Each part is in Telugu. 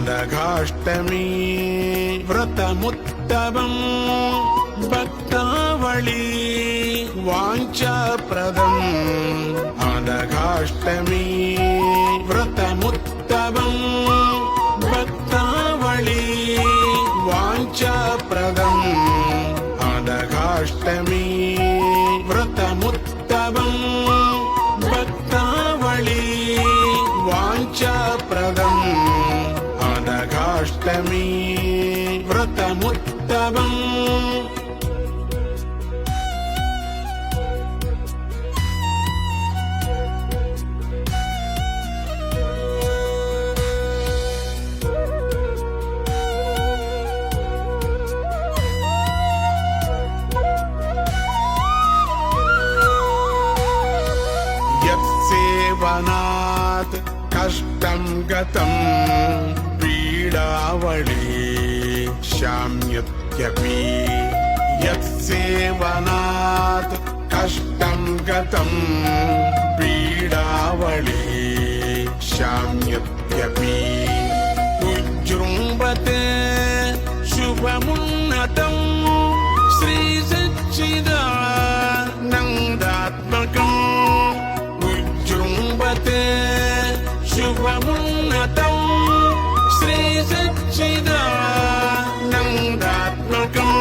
అనఘాష్టమి వ్రతముత్తమం భక్తావళి వాంఛాప్రదం అనఘాష్టమి వ్రతముత్తమం భక్తావళి వాంఛాప్రదం అనఘాష్టమి వ్రతముత్తమం భక్తావళి వాంఛాప్రదం అనఘాష్టమి వ్రతముత్తమం యత్సేవనాత్ కష్టం గతం పీడావళి శామ్యత్యపి యత్సేవనాత్ కష్టం గతం పీడావళి శామ్యత్యపి ఉజ్జృంభతే శుభమున్నతం శ్రీ సచ్చిదానందాత్మకం ఉజ్జృంభతే శుభమున్నతం శ్రీ సచ్చిదానందాత్మకం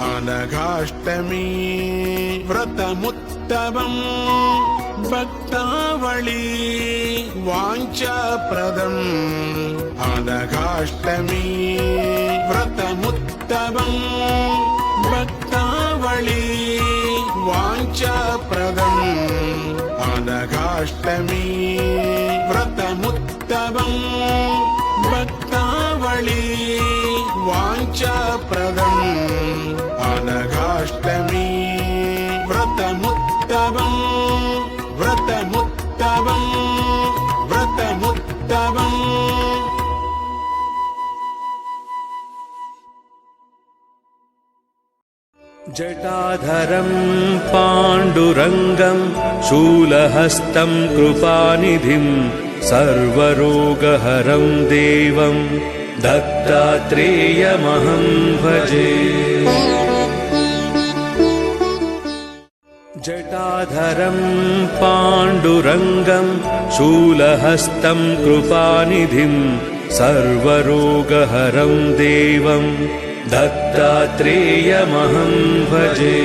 అనఘాష్టమి వ్రతముత్తమం భక్తావళి వాంఛాప్రదం అనఘాష్టమి వ్రతముత్తమం భక్తావళి వాంఛాప్రదం అనఘాష్టమి వ్రతముత్తమం భక్తావళి వాంఛాప్రదం అనఘాష్టమి వ్రతముత్తమం వ్రతముత్తమం వ్రతముత్తమం జటాధరం పాండురంగం శూలహస్తం కృపానిధిం సర్వరోగహరం దేవం దత్తాత్రేయమహం భజే జటాధరం పాండురంగం శూలహస్తం కృపానిధిం సర్వరోగహరం దేవం దత్తాత్రేయమహం భజే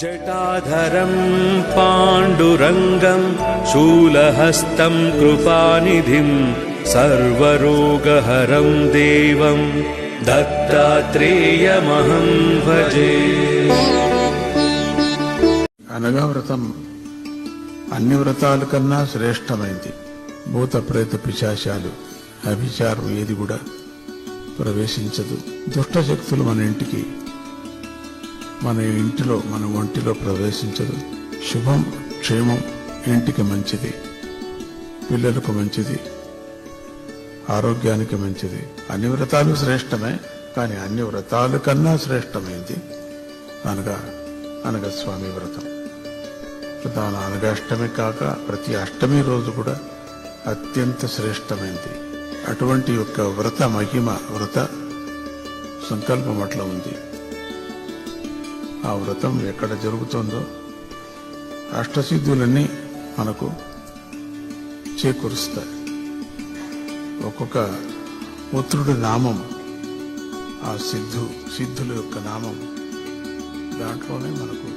జటాధరం పాండురంగం శూలహస్తం కృపానిధిం సర్వరోగహరం దేవం దత్తాత్రేయమహం భజే. అనగా వ్రతం అన్ని వ్రతాల కన్నా శ్రేష్టమైంది. భూత ప్రేత పిశాచాలు అభిచారం ఏది కూడా ప్రవేశించదు. దుష్ట శక్తులు మన ఇంటికి మన ఇంటిలో మన ఒంటిలో ప్రవేశించదు. శుభం క్షేమం ఇంటికి మంచిది, పిల్లలకు మంచిది, ఆరోగ్యానికి మంచిది. అన్ని వ్రతాలు శ్రేష్టమే, కానీ అన్ని వ్రతాల కన్నా శ్రేష్టమైంది అనగా స్వామి వ్రతం. ప్రధాన అనగాష్టమి కాక ప్రతి అష్టమి రోజు కూడా అత్యంత శ్రేష్టమైంది. అటువంటి యొక్క వ్రత మహిమ, వ్రత సంకల్పం అట్లా ఉంది. ఆ వ్రతం ఎక్కడ జరుగుతుందో అష్టసిద్ధులన్నీ మనకు చేకూరుస్తాయి. ఒక్కొక్క పుత్రుడి నామం ఆ సిద్ధుల యొక్క నామం దాంట్లోనే మనకు.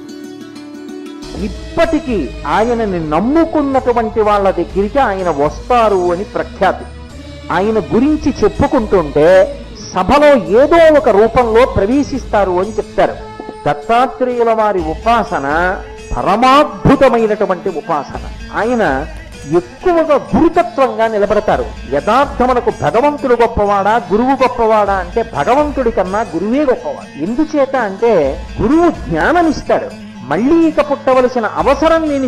ఇప్పటికీ ఆయనని నమ్ముకున్నటువంటి వాళ్ళ దగ్గరికి ఆయన వస్తారు అని ప్రఖ్యాతి. ఆయన గురించి చెప్పుకుంటుంటే సభలో ఏదో ఒక రూపంలో ప్రవేశిస్తారు అని చెప్తారు. దత్తాత్రేయుల వారి ఉపాసన పరమాద్భుతమైనటువంటి ఉపాసన. ఆయన ఎక్కువగా గురుతత్వంగా నిలబడతారు. యథార్థమునకు భగవంతుడు గొప్పవాడా గురువు గొప్పవాడా అంటే భగవంతుడి కన్నా గురువే గొప్పవాడు. ఎందుచేత అంటే గురువు జ్ఞానమిస్తాడు, మళ్ళీ ఇక పుట్టవలసిన అవసరం లేని